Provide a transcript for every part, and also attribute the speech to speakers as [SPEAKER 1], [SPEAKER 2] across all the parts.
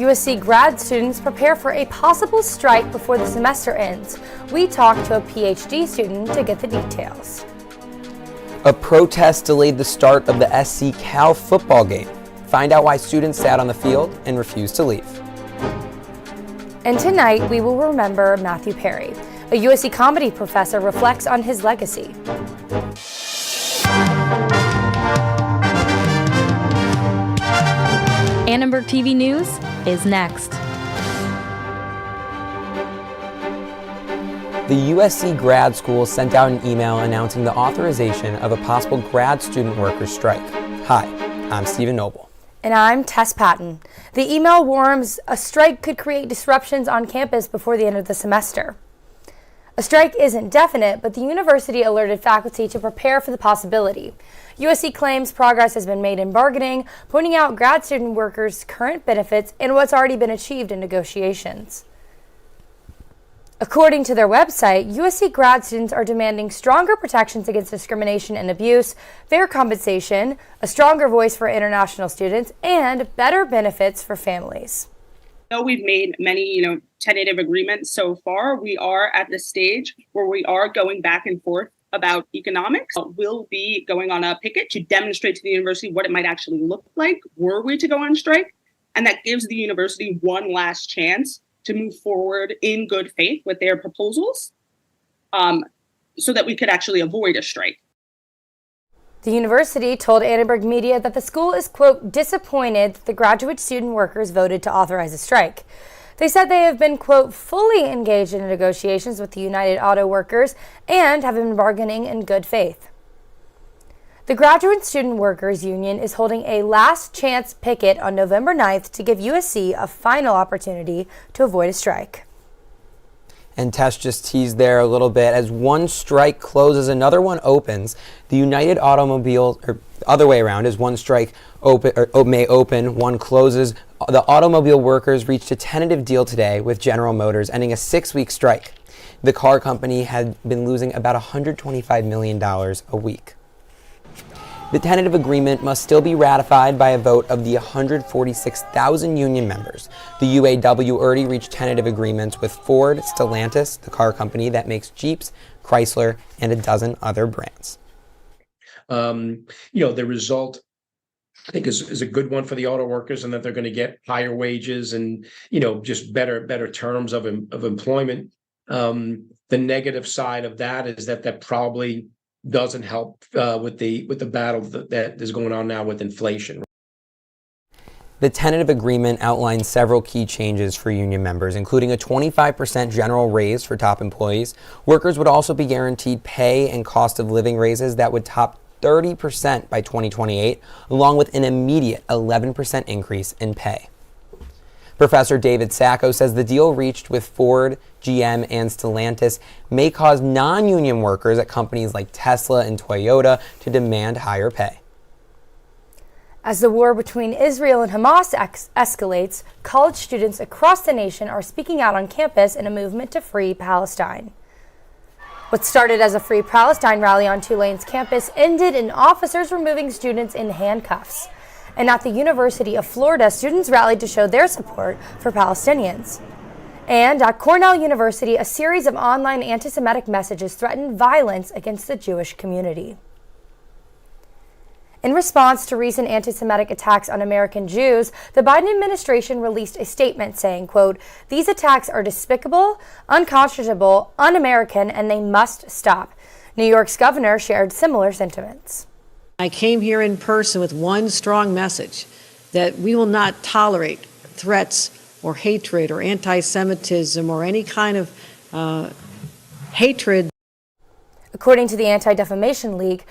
[SPEAKER 1] USC grad students prepare for a possible strike before the semester ends. We talked to a PhD student to get the details.
[SPEAKER 2] A protest delayed the start of the SC Cal football game. Find out why students sat on the field and refused to leave.
[SPEAKER 1] And tonight, we will remember Matthew Perry. A USC comedy professor reflects on his legacy.
[SPEAKER 3] Annenberg TV News is next.
[SPEAKER 2] The USC Grad School sent out an email announcing the authorization of a possible grad student workers strike. Hi, I'm Stephen Noble.
[SPEAKER 1] And I'm Tess Patton. The email warns a strike could create disruptions on campus before the end of the semester. A strike isn't definite, but the university alerted faculty to prepare for the possibility. USC claims progress has been made in bargaining, pointing out grad student workers' current benefits and what's already been achieved in negotiations. According to their website, USC grad students are demanding stronger protections against discrimination and abuse, fair compensation, a stronger voice for international students, and better benefits for families.
[SPEAKER 4] Though we've made many, tentative agreements so far, we are at the stage where we are going back and forth about economics. We'll be going on a picket to demonstrate to the university what it might actually look like were we to go on strike. And that gives the university one last chance to move forward in good faith with their proposals so that we could actually avoid a strike.
[SPEAKER 1] The university told Annenberg Media that the school is, quote, disappointed that the graduate student workers voted to authorize a strike. They said they have been, quote, fully engaged in negotiations with the United Auto Workers and have been bargaining in good faith. The Graduate Student Workers Union is holding a last chance picket on November 9th to give USC a final opportunity to avoid a strike.
[SPEAKER 2] And Tess just teased there a little bit. As one strike closes, another one opens. The United Automobile, or the other way around, as one strike may open, one closes. The automobile workers reached a tentative deal today with General Motors, ending a 6-week strike. The car company had been losing about $125 million a week. The tentative agreement must still be ratified by a vote of the 146,000 union members. The UAW already reached tentative agreements with Ford, Stellantis, the car company that makes Jeeps, Chrysler, and a dozen other brands.
[SPEAKER 5] The result, I think, is a good one for the auto workers, and that they're going to get higher wages and, just better terms of employment. The negative side of that is that probably doesn't help with the battle that is going on now with inflation.
[SPEAKER 2] The tentative agreement outlines several key changes for union members, including a 25% general raise for top employees. Workers would also be guaranteed pay and cost of living raises that would top 30% by 2028, along with an immediate 11% increase in pay. Professor David Sacco says the deal reached with Ford, GM, and Stellantis may cause non-union workers at companies like Tesla and Toyota to demand higher pay.
[SPEAKER 1] As the war between Israel and Hamas escalates, college students across the nation are speaking out on campus in a movement to free Palestine. What started as a Free Palestine rally on Tulane's campus ended in officers removing students in handcuffs. And at the University of Florida, students rallied to show their support for Palestinians. And at Cornell University, a series of online anti-Semitic messages threatened violence against the Jewish community. In response to recent anti-Semitic attacks on American Jews, the Biden administration released a statement saying, quote, "These attacks are despicable, unconscionable, un-American, and they must stop." New York's governor shared similar sentiments.
[SPEAKER 6] I came here in person with one strong message, that we will not tolerate threats or hatred or anti-Semitism or any kind of hatred.
[SPEAKER 1] According to the Anti-Defamation League,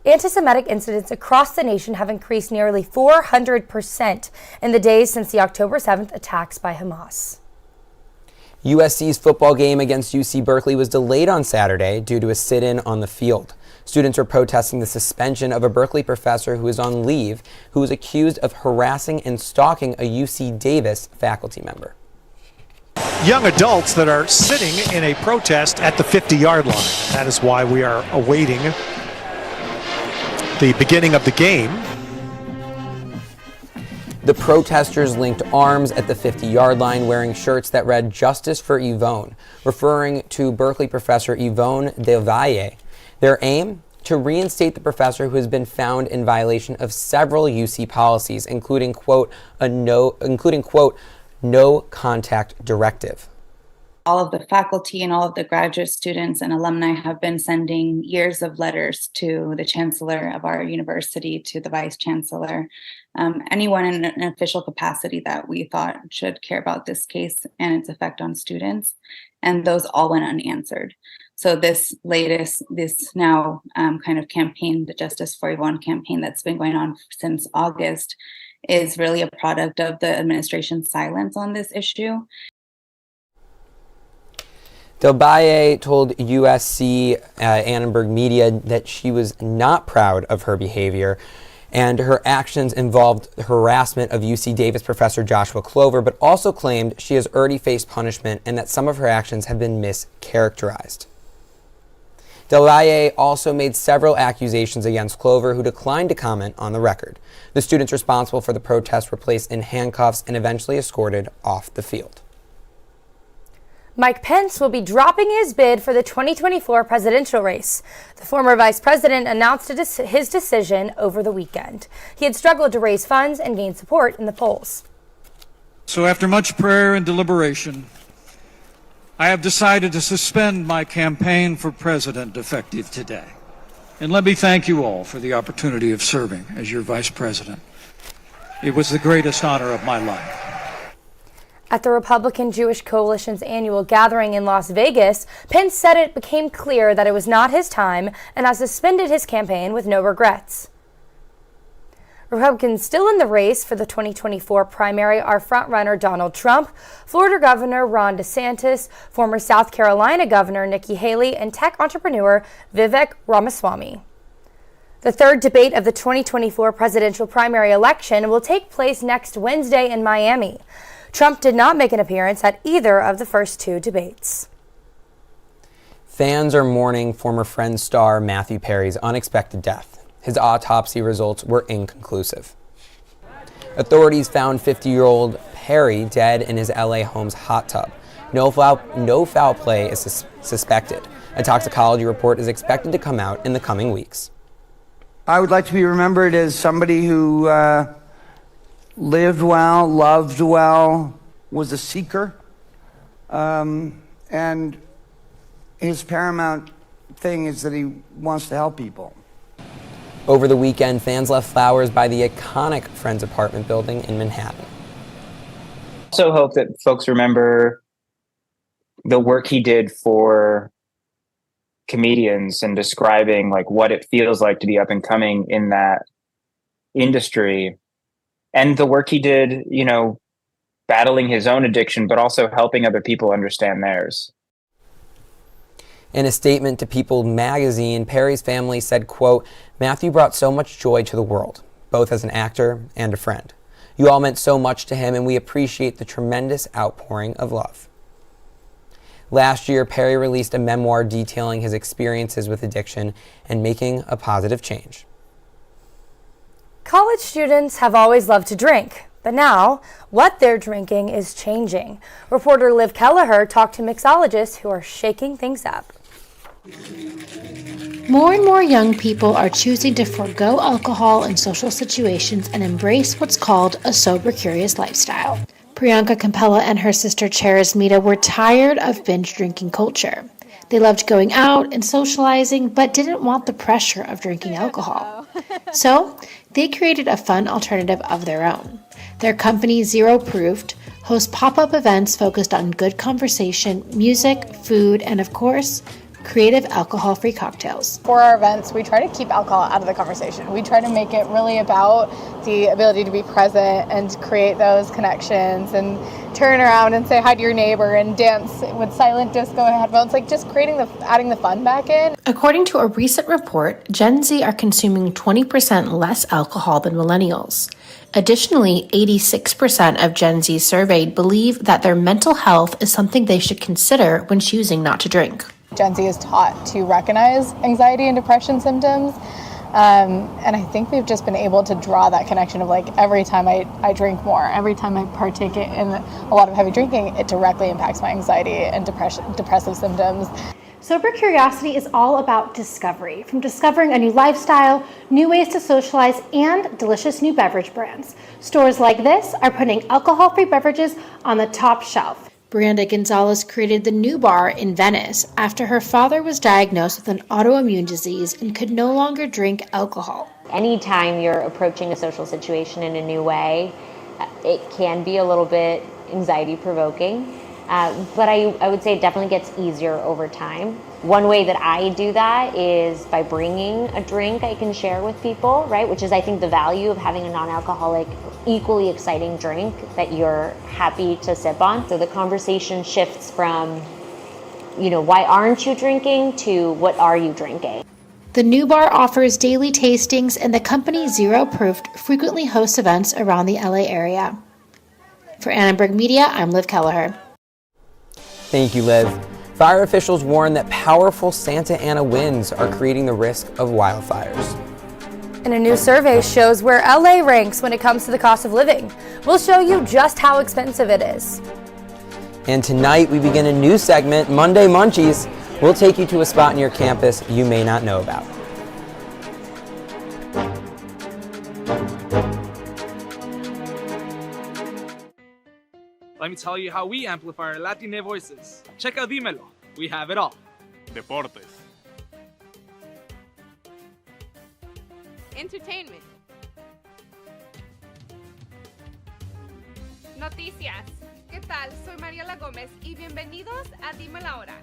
[SPEAKER 1] anti-Semitic incidents across the nation have increased nearly 400% in the days since the October 7th attacks by Hamas.
[SPEAKER 2] USC's football game against UC Berkeley was delayed on Saturday due to a sit-in on the field. Students are protesting the suspension of a Berkeley professor who is on leave, who was accused of harassing and stalking a UC Davis faculty member.
[SPEAKER 7] Young adults that are sitting in a protest at the 50-yard line. That is why we are awaiting the beginning of the game.
[SPEAKER 2] The protesters linked arms at the 50-yard line wearing shirts that read "Justice for Yvonne," referring to Berkeley professor Yvonne Del Valle. Their aim? To reinstate the professor who has been found in violation of several UC policies, including, quote, no contact directive.
[SPEAKER 8] All of the faculty and all of the graduate students and alumni have been sending years of letters to the chancellor of our university, to the vice chancellor, anyone in an official capacity that we thought should care about this case and its effect on students. And those all went unanswered. So this now kind of campaign, the Justice for Yvonne campaign that's been going on since August, is really a product of the administration's silence on this issue.
[SPEAKER 2] Del Valle told USC Annenberg Media that she was not proud of her behavior, and her actions involved harassment of UC Davis professor Joshua Clover, but also claimed she has already faced punishment and that some of her actions have been mischaracterized. Del Valle also made several accusations against Clover, who declined to comment on the record. The students responsible for the protest were placed in handcuffs and eventually escorted off the field.
[SPEAKER 1] Mike Pence will be dropping his bid for the 2024 presidential race. The former vice president announced his decision over the weekend. He had struggled to raise funds and gain support in the polls.
[SPEAKER 9] So after much prayer and deliberation, I have decided to suspend my campaign for president effective today. And let me thank you all for the opportunity of serving as your vice president. It was the greatest honor of my life.
[SPEAKER 1] At the Republican Jewish Coalition's annual gathering in Las Vegas, Pence said it became clear that it was not his time and has suspended his campaign with no regrets. Republicans still in the race for the 2024 primary are frontrunner Donald Trump, Florida Governor Ron DeSantis, former South Carolina Governor Nikki Haley, and tech entrepreneur Vivek Ramaswamy. The third debate of the 2024 presidential primary election will take place next Wednesday in Miami. Trump did not make an appearance at either of the first two debates.
[SPEAKER 2] Fans are mourning former Friends star Matthew Perry's unexpected death. His autopsy results were inconclusive. Authorities found 50-year-old Perry dead in his LA home's hot tub. No foul play is suspected. A toxicology report is expected to come out in the coming weeks.
[SPEAKER 10] I would like to be remembered as somebody who lived well, loved well, was a seeker, and his paramount thing is that he wants to help people.
[SPEAKER 2] Over the weekend, fans left flowers by the iconic Friends apartment building in Manhattan.
[SPEAKER 11] Also hope that folks remember the work he did for comedians and describing like what it feels like to be up and coming in that industry. And the work he did, battling his own addiction, but also helping other people understand theirs.
[SPEAKER 2] In a statement to People magazine, Perry's family said, quote, "Matthew brought so much joy to the world, both as an actor and a friend. You all meant so much to him, and we appreciate the tremendous outpouring of love." Last year, Perry released a memoir detailing his experiences with addiction and making a positive change.
[SPEAKER 1] College students have always loved to drink, but now what they're drinking is changing. Reporter Liv Kelleher talked to mixologists who are shaking things up.
[SPEAKER 12] More and more young people are choosing to forego alcohol in social situations and embrace what's called a sober, curious lifestyle. Priyanka Campella and her sister Charismita were tired of binge drinking culture. They loved going out and socializing, but didn't want the pressure of drinking alcohol. So they created a fun alternative of their own. Their company, Zero Proofed, hosts pop-up events focused on good conversation, music, food, and of course, creative alcohol-free cocktails.
[SPEAKER 13] For our events, we try to keep alcohol out of the conversation. We try to make it really about the ability to be present and create those connections and turn around and say hi to your neighbor and dance with silent disco headphones, like just adding the fun back in.
[SPEAKER 12] According to a recent report, Gen Z are consuming 20% less alcohol than millennials. Additionally, 86% of Gen Z surveyed believe that their mental health is something they should consider when choosing not to drink.
[SPEAKER 13] Gen Z is taught to recognize anxiety and depression symptoms, And I think we've just been able to draw that connection of like every time I drink more, every time I partake in a lot of heavy drinking, it directly impacts my anxiety and depressive symptoms.
[SPEAKER 12] Sober Curiosity is all about discovery, from discovering a new lifestyle, new ways to socialize, and delicious new beverage brands. Stores like this are putting alcohol-free beverages on the top shelf. Brianda Gonzalez created the New Bar in Venice after her father was diagnosed with an autoimmune disease and could no longer drink alcohol.
[SPEAKER 14] Anytime you're approaching a social situation in a new way, it can be a little bit anxiety-provoking. But I would say it definitely gets easier over time. One way that I do that is by bringing a drink I can share with people, right? Which is, I think, the value of having a non-alcoholic, equally exciting drink that you're happy to sip on. So the conversation shifts from, why aren't you drinking to what are you drinking?
[SPEAKER 12] The New Bar offers daily tastings, and the company Zero Proofed frequently hosts events around the LA area. For Annenberg Media, I'm Liv Kelleher.
[SPEAKER 2] Thank you, Liv. Fire officials warn that powerful Santa Ana winds are creating the risk of wildfires.
[SPEAKER 1] And a new survey shows where LA ranks when it comes to the cost of living. We'll show you just how expensive it is.
[SPEAKER 2] And tonight we begin a new segment, Monday Munchies. We'll take you to a spot near campus you may not know about.
[SPEAKER 15] Let me tell you how we amplify our Latina voices. Check out Dímelo. We have it all.
[SPEAKER 16] Deportes.
[SPEAKER 17] Entertainment. Noticias. ¿Qué tal? Soy Mariela Gómez y bienvenidos a Dime la Hora.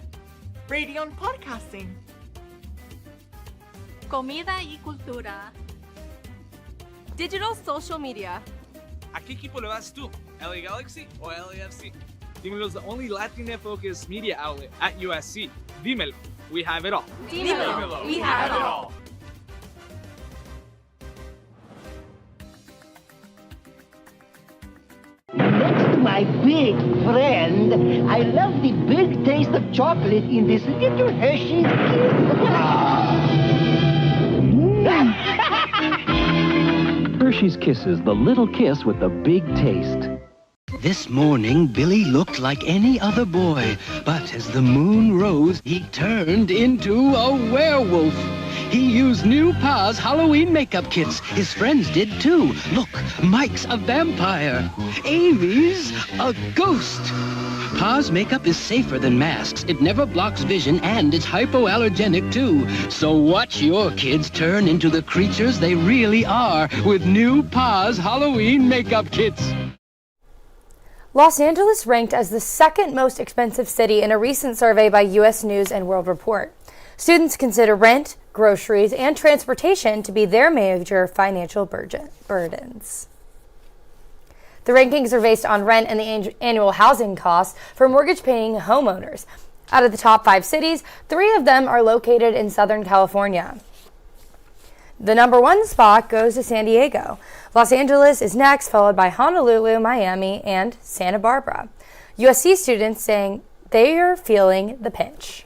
[SPEAKER 18] Radio and podcasting.
[SPEAKER 17] Comida y cultura. Digital social media.
[SPEAKER 15] ¿A qué equipo le vas tú? LA Galaxy o LAFC? Dímelo is the only Latina-focused media outlet at USC. Dímelo. We have it all.
[SPEAKER 17] Dímelo. We have it all.
[SPEAKER 19] Next to my big friend, I love the big taste of chocolate in this little Hershey's
[SPEAKER 20] Hershey's Kisses, the little kiss with the big taste. This morning, Billy looked like any other boy, but as the moon rose, he turned into a werewolf. He used new Pa's Halloween makeup kits. His friends did too. Look, Mike's a vampire. Amy's a ghost. Pa's makeup is safer than masks. It never blocks vision, and it's hypoallergenic too. So watch your kids turn into the creatures they really are with new Pa's Halloween makeup kits.
[SPEAKER 1] Los Angeles ranked as the second most expensive city in a recent survey by U.S. News and World Report. Students consider rent, groceries, and transportation to be their major financial burdens. The rankings are based on rent and the annual housing costs for mortgage-paying homeowners. Out of the top 5 cities, 3 of them are located in Southern California. The number 1 spot goes to San Diego. Los Angeles is next, followed by Honolulu, Miami, and Santa Barbara. USC students saying they are feeling the pinch.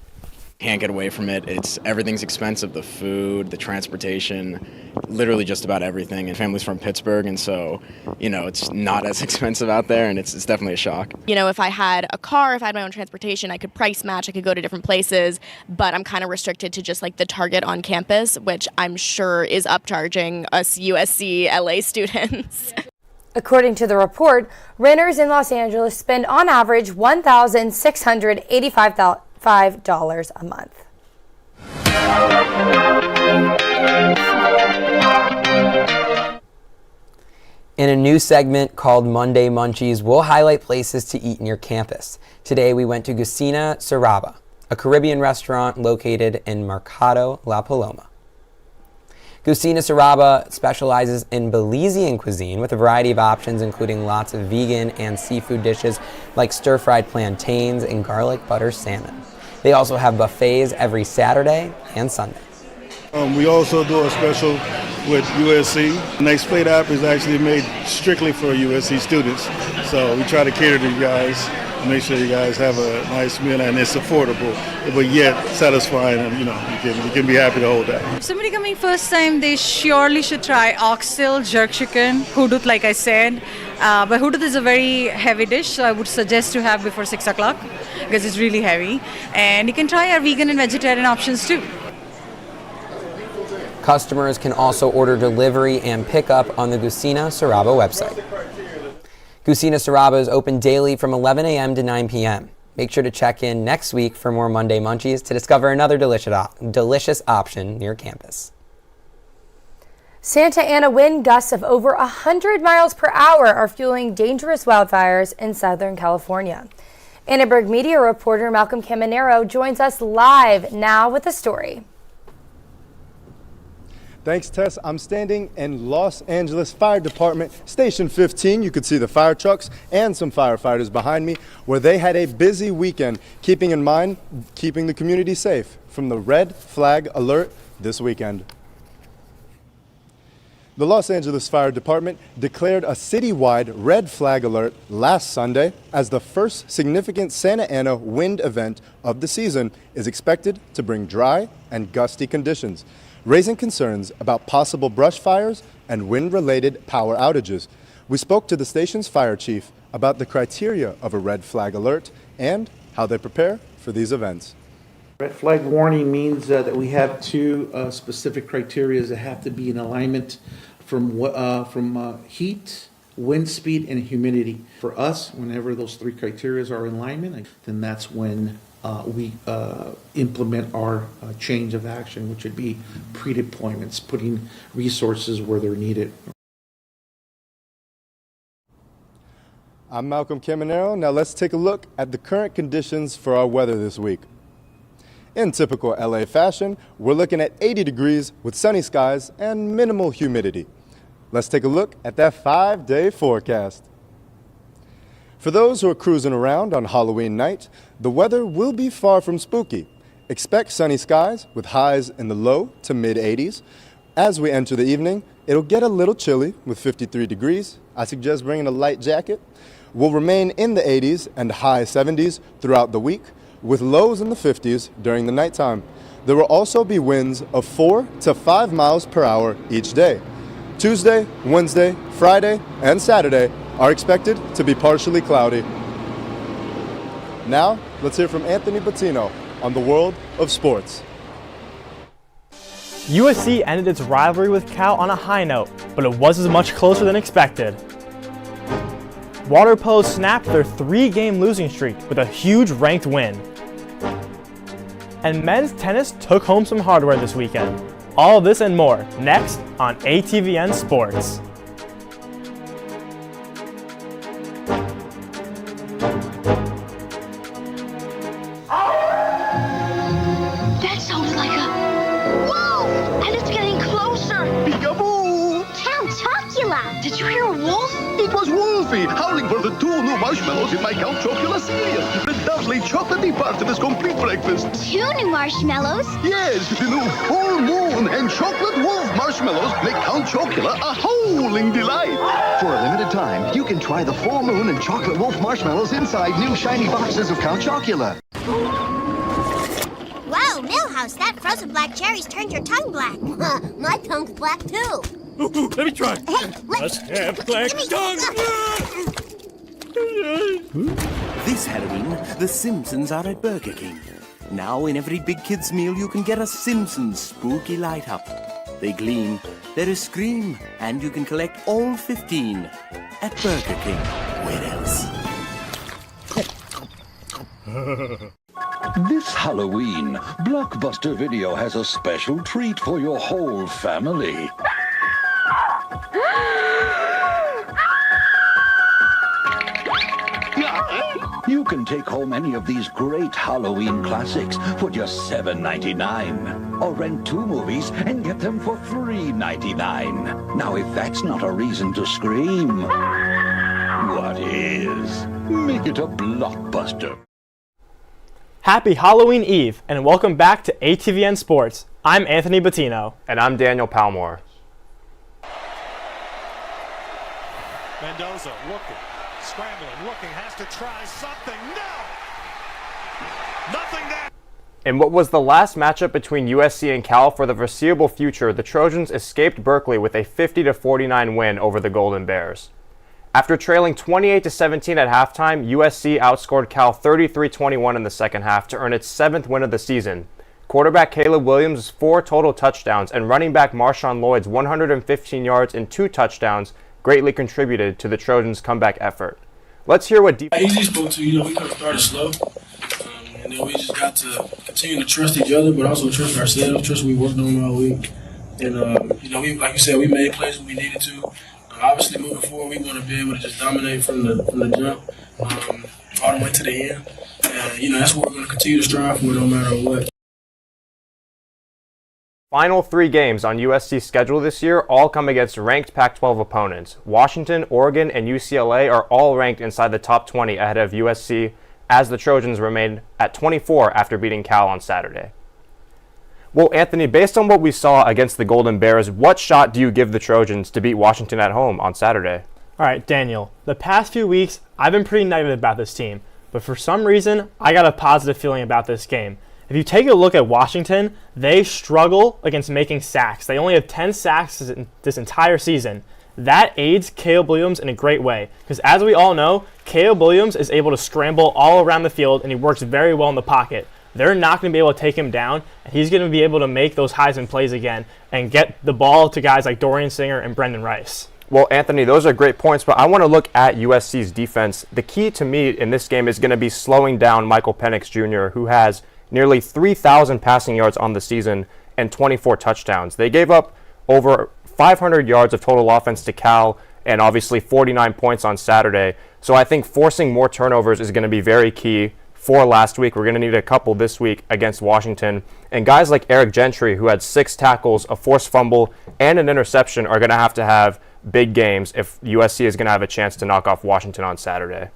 [SPEAKER 21] Can't get away from it. Everything's expensive, the food, the transportation, literally just about everything. And family's from Pittsburgh, and so, it's not as expensive out there, and it's definitely a shock.
[SPEAKER 22] If I had a car, if I had my own transportation, I could price match, I could go to different places, but I'm kind of restricted to just like the Target on campus, which I'm sure is upcharging us USC LA students.
[SPEAKER 1] According to the report, renters in Los Angeles spend on average $1,685 a month.
[SPEAKER 2] In a new segment called Monday Munchies, we'll highlight places to eat near campus. Today we went to Cocina Cerraba, a Caribbean restaurant located in Mercado La Paloma. Cocina Cerraba specializes in Belizean cuisine with a variety of options, including lots of vegan and seafood dishes like stir-fried plantains and garlic butter salmon. They also have buffets every Saturday and Sunday.
[SPEAKER 23] We also do a special with USC. Next Plate app is actually made strictly for USC students. So we try to cater to you guys make sure you guys have a nice meal and it's affordable, but yet satisfying, and you can be happy the whole day.
[SPEAKER 3] If somebody coming first time, they surely should try oxtail jerk chicken, hudut, like I said. But hudut is a very heavy dish, so I would suggest to have before 6 o'clock because it's really heavy. And you can try our vegan and vegetarian options too.
[SPEAKER 2] Customers can also order delivery and pickup on the Gusina Saraba website. Gusina Saraba is open daily from 11 a.m. to 9 p.m. Make sure to check in next week for more Monday Munchies to discover another delicious option near campus.
[SPEAKER 1] Santa Ana wind gusts of over 100 miles per hour are fueling dangerous wildfires in Southern California. Annenberg Media reporter Malcolm Caminero joins us live now with the story.
[SPEAKER 4] Thanks, Tess. I'm standing in Los Angeles Fire Department, Station 15. You could see the fire trucks and some firefighters behind me, where they had a busy weekend, keeping in mind keeping the community safe from the red flag alert this weekend. The Los Angeles Fire Department declared a citywide red flag alert last Sunday as the first significant Santa Ana wind event of the season is expected to bring dry and gusty conditions, raising concerns about possible brush fires and wind-related power outages. We spoke to the station's fire chief about the criteria of a red flag alert and how they prepare for these events.
[SPEAKER 16] Red flag warning means that we have two specific criteria that have to be in alignment from heat, wind speed, and humidity. For us, whenever those three criteria are in alignment, then that's when we implement our change of action, which would be pre-deployments, putting resources where they're needed.
[SPEAKER 4] I'm Malcolm Caminero. Now let's take a look at the current conditions for our weather this week. In typical LA fashion, we're looking at 80 degrees with sunny skies and minimal humidity. Let's take a look at that 5-day forecast. For those who are cruising around on Halloween night, the weather will be far from spooky. Expect sunny skies with highs in the low to mid 80s. As we enter the evening, it'll get a little chilly with 53 degrees. I suggest bringing a light jacket. We'll remain in the 80s and high 70s throughout the week, with lows in the 50s during the nighttime. There will also be winds of 4 to 5 miles per hour each day. Tuesday, Wednesday, Friday, and Saturday are expected to be partially cloudy. Now, let's hear from Anthony Bettino on the world of sports.
[SPEAKER 24] USC ended its rivalry with Cal on a high note, but it was as much closer than expected. Water polo snapped their 3-game losing streak with a huge ranked win. And men's tennis took home some hardware this weekend. All this and more next on ATVN Sports.
[SPEAKER 25] That sounded like a wolf, and it's getting closer.
[SPEAKER 26] Peekaboo!
[SPEAKER 25] Count Chocula! Did you hear a wolf?
[SPEAKER 26] It was Wolfie howling for the 2 new marshmallows in my Count Chocula cereal. The lovely chocolatey part of this complete breakfast.
[SPEAKER 25] 2 new marshmallows?
[SPEAKER 26] Yes, the new full moon and chocolate wolf marshmallows make Count Chocula a howling delight.
[SPEAKER 27] For a limited time, you can try the full moon and chocolate wolf marshmallows inside new shiny boxes of Count Chocula.
[SPEAKER 25] Wow, Millhouse, that frozen black cherries turned your tongue black. My tongue's black too.
[SPEAKER 26] Let me try.
[SPEAKER 25] Hey,
[SPEAKER 26] Let's have black tongue.
[SPEAKER 28] This Halloween, the Simpsons are at Burger King. Now in every big kid's meal you can get a Simpsons spooky light up. They gleam, there is scream, and you can collect all 15 at Burger King. Where else?
[SPEAKER 29] This Halloween, Blockbuster Video has a special treat for your whole family. You can take home any of these great Halloween classics for just $7.99. Or rent 2 movies and get them for $3.99. Now, if that's not a reason to scream, what is? Make it a Blockbuster.
[SPEAKER 24] Happy Halloween Eve, and welcome back to ATVN Sports. I'm Anthony Bettino.
[SPEAKER 30] And I'm Daniel Palmore.
[SPEAKER 7] Mendoza looking, Scrambling, looking, has to try something. No! Nothing there.
[SPEAKER 24] In what was the last matchup between USC and Cal for the foreseeable future, the Trojans escaped Berkeley with a 50-49 win over the Golden Bears. After trailing 28-17 at halftime, USC outscored Cal 33-21 in the second half to earn its 7th win of the season. Quarterback Caleb Williams' 4 total touchdowns and running back Marshawn Lloyd's 115 yards and 2 touchdowns greatly contributed to the Trojans' comeback effort. Let's hear what
[SPEAKER 5] Easy spoke to, we could have started slow. And then we just got to continue to trust each other, but also trust ourselves, trust we worked on all week. And, we, like you said, we made plays when we needed to. Obviously, moving forward, we want to be able to just dominate from the jump all the way to the end. And, that's what we're going to continue to strive for no matter what.
[SPEAKER 24] Final 3 games on USC's schedule this year all come against ranked Pac-12 opponents. Washington, Oregon, and UCLA are all ranked inside the top 20 ahead of USC, as the Trojans remained at 24 after beating Cal on Saturday. Well, Anthony, based on what we saw against the Golden Bears, what shot do you give the Trojans to beat Washington at home on Saturday? All right, Daniel, the past few weeks, I've been pretty negative about this team, but for some reason, I got a positive feeling about this game. If you take a look at Washington, they struggle against making sacks. They only have 10 sacks this entire season. That aids Caleb Williams in a great way, because as we all know, Caleb Williams is able to scramble all around the field, and he works very well in the pocket. They're not going to be able to take him down, and he's going to be able to make those Heisman plays again and get the ball to guys like Dorian Singer and Brendan Rice. Well, Anthony, those are great points, but I want to look at USC's defense. The key to me in this game is going to be slowing down Michael Penix Jr., who has nearly 3,000 passing yards on the season and 24 touchdowns. They gave up over 500 yards of total offense to Cal and obviously 49 points on Saturday. So I think forcing more turnovers is going to be very key for last week. We're going to need a couple this week against Washington. And guys like Eric Gentry, who had 6 tackles, a forced fumble, and an interception, are going to have big games if USC is going to have a chance to knock off Washington on Saturday.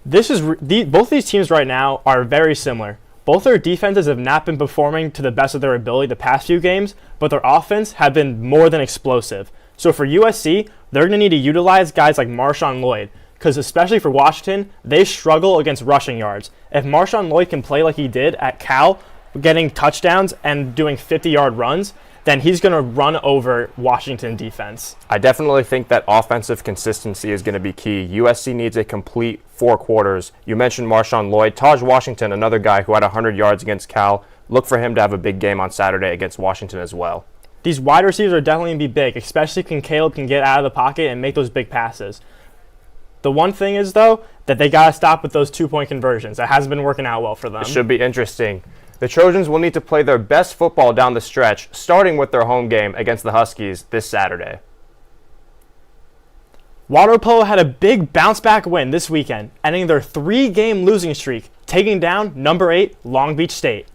[SPEAKER 24] Both these teams right now are very similar. Both their defenses have not been performing to the best of their ability the past few games, but their offense have been more than explosive. So for USC, they're going to need to utilize guys like Marshawn Lloyd, because especially for Washington, they struggle against rushing yards. If Marshawn Lloyd can play like he did at Cal, getting touchdowns and doing 50-yard runs, then he's going to run over Washington defense. I definitely think that offensive consistency is going to be key. USC needs a complete 4 quarters. You mentioned Marshawn Lloyd. Taj Washington, another guy who had 100 yards against Cal. Look for him to have a big game on Saturday against Washington as well. These wide receivers are definitely going to be big, especially when Caleb can get out of the pocket and make those big passes. The one thing is, though, that they got to stop with those 2-point conversions. That hasn't been working out well for them. It should be interesting. The Trojans will need to play their best football down the stretch, starting with their home game against the Huskies this Saturday. Water polo had a big bounce-back win this weekend, ending their 3-game losing streak, taking down number 8 Long Beach State.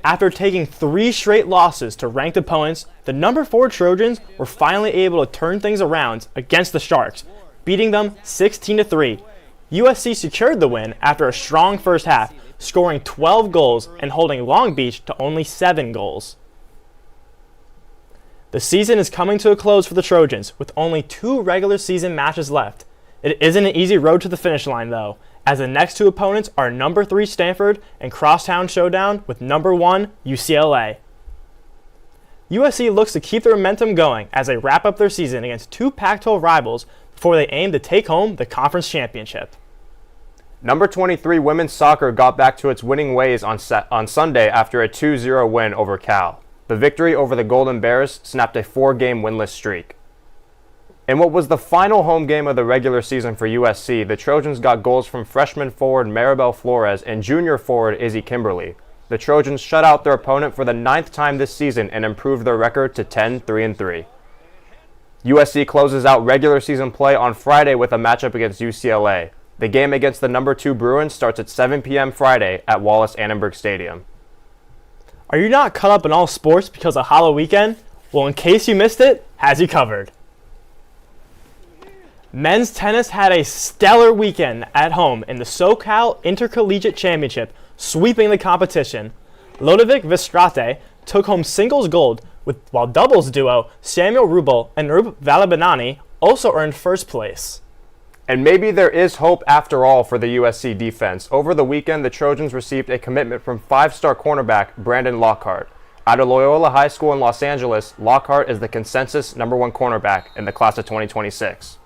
[SPEAKER 24] After taking 3 straight losses to ranked opponents, the number 4 Trojans were finally able to turn things around against the Sharks, beating them 16-3. USC secured the win after a strong first half, scoring 12 goals and holding Long Beach to only 7 goals. The season is coming to a close for the Trojans, with only 2 regular season matches left. It isn't an easy road to the finish line, though, as the next 2 opponents are number 3 Stanford and crosstown showdown with number 1 UCLA. USC looks to keep their momentum going as they wrap up their season against 2 Pac-12 rivals before they aim to take home the conference championship. Number 23 women's soccer got back to its winning ways on Sunday after a 2-0 win over Cal. The victory over the Golden Bears snapped a 4-game winless streak. In what was the final home game of the regular season for USC, the Trojans got goals from freshman forward Maribel Flores and junior forward Izzy Kimberly. The Trojans shut out their opponent for the 9th time this season and improved their record to 10-3-3. USC closes out regular season play on Friday with a matchup against UCLA. The game against the number 2 Bruins starts at 7 p.m. Friday at Wallace Annenberg Stadium. Are you not caught up in all sports because of Halloween weekend? Well, in case you missed it, has you covered. Men's tennis had a stellar weekend at home in the SoCal Intercollegiate Championship, sweeping the competition. Lodovic Vistrate took home singles gold, while doubles duo Samuel Rubel and Rub Valabanani also earned first place.
[SPEAKER 6] And maybe there is hope after all for the USC defense. Over the weekend, the Trojans received a commitment from 5-star cornerback Brandon Lockhart. Out of Loyola High School in Los Angeles, Lockhart is the consensus #1 cornerback in the class of 2026.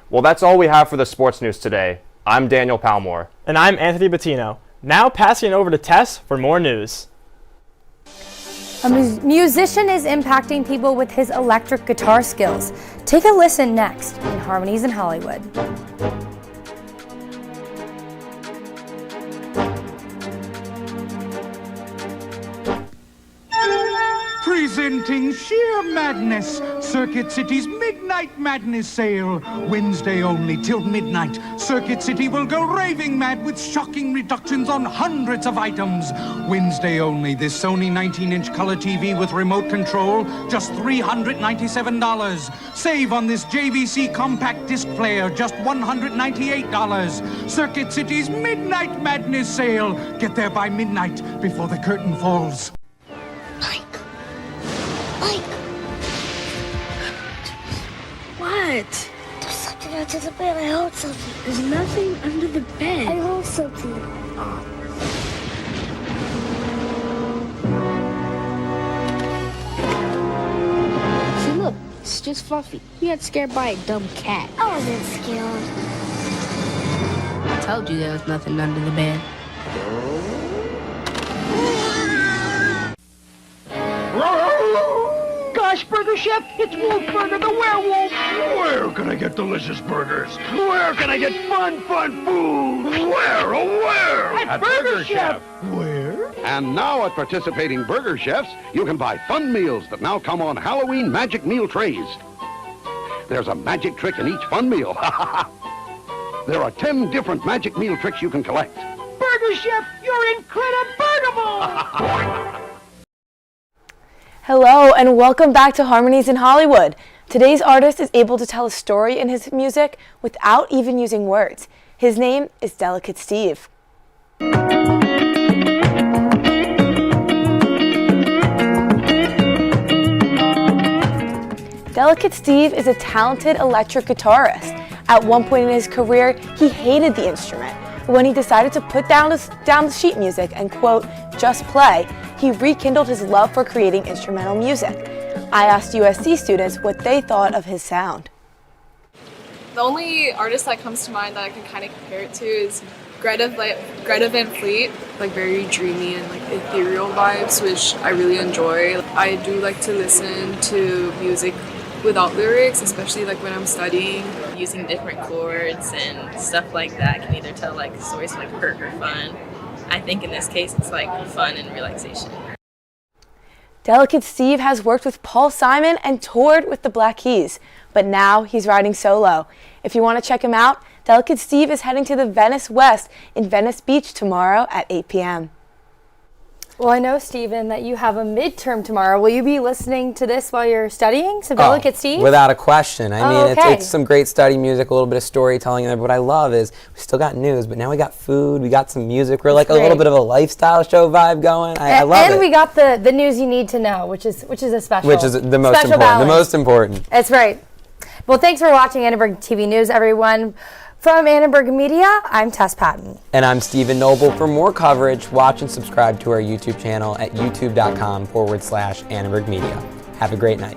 [SPEAKER 6] Well, that's all we have for the sports news today. I'm Daniel Palmore.
[SPEAKER 24] And I'm Anthony Bettino. Now passing it over to Tess for more news.
[SPEAKER 1] A musician is impacting people with his electric guitar skills. Take a listen next in Harmonies in Hollywood.
[SPEAKER 8] Presenting Sheer Madness, Circuit City's Midnight Madness Sale. Wednesday only till midnight. Circuit City will go raving mad with shocking reductions on hundreds of items. Wednesday only, this Sony 19-inch color TV with remote control, just $397. Save on this JVC compact disc player, just $198. Circuit City's Midnight Madness Sale. Get there by midnight before the curtain falls.
[SPEAKER 25] What? There's something under the bed. I heard something. There's nothing under the bed. I heard something. See, look. It's just Fluffy. He got scared by a dumb cat. I wasn't scared.
[SPEAKER 9] I told you there was nothing under the bed.
[SPEAKER 19] Gosh, Burger Chef, it's Wolfburger the werewolf.
[SPEAKER 26] Where can I get delicious burgers? Where can I get fun food? Where, oh where?
[SPEAKER 19] At Burger Chef.
[SPEAKER 26] Where? And now at participating Burger Chefs, you can buy fun meals that now come on Halloween magic meal trays. There's a magic trick in each fun meal. There are 10 different magic meal tricks you can collect.
[SPEAKER 19] Burger Chef, you're incredible.
[SPEAKER 10] Hello and welcome back to Harmonies in Hollywood. Today's artist is able to tell a story in his music without even using words. His name is Delicate Steve. Delicate Steve is a talented electric guitarist. At one point in his career, he hated the instrument. But when he decided to put down the sheet music and, quote, just play, he rekindled his love for creating instrumental music. I asked USC students what they thought of his sound.
[SPEAKER 11] The only artist that comes to mind that I can kind of compare it to is Greta Van Fleet, like very dreamy and like ethereal vibes, which I really enjoy. I do like to listen to music without lyrics, especially like when I'm studying.
[SPEAKER 9] Using different chords and stuff like that can either tell like stories like hurt or fun. I think in this case it's like fun and relaxation.
[SPEAKER 10] Delicate Steve has worked with Paul Simon and toured with the Black Keys, but now he's riding solo. If you want to check him out, Delicate Steve is heading to the Venice West in Venice Beach tomorrow at 8 p.m.
[SPEAKER 1] Well, I know, Stephen, that you have a midterm tomorrow. Will you be listening to this while you're studying? So Delicate Steve?
[SPEAKER 2] Without a question. I mean,
[SPEAKER 1] okay.
[SPEAKER 2] it's some great study music, a little bit of storytelling in there. But what I love is we still got news, but now we got food, we got some music. We're like a little bit of a lifestyle show vibe going. I love it.
[SPEAKER 1] And we got the news you need to know, which is a special.
[SPEAKER 2] Which is the most important.
[SPEAKER 1] Balance.
[SPEAKER 2] The most important.
[SPEAKER 1] That's right. Well, thanks for watching Annenberg TV News, everyone. From Annenberg Media, I'm Tess Patton.
[SPEAKER 2] And I'm Stephen Noble. For more coverage, watch and subscribe to our YouTube channel at youtube.com/Annenberg Media. Have a great night.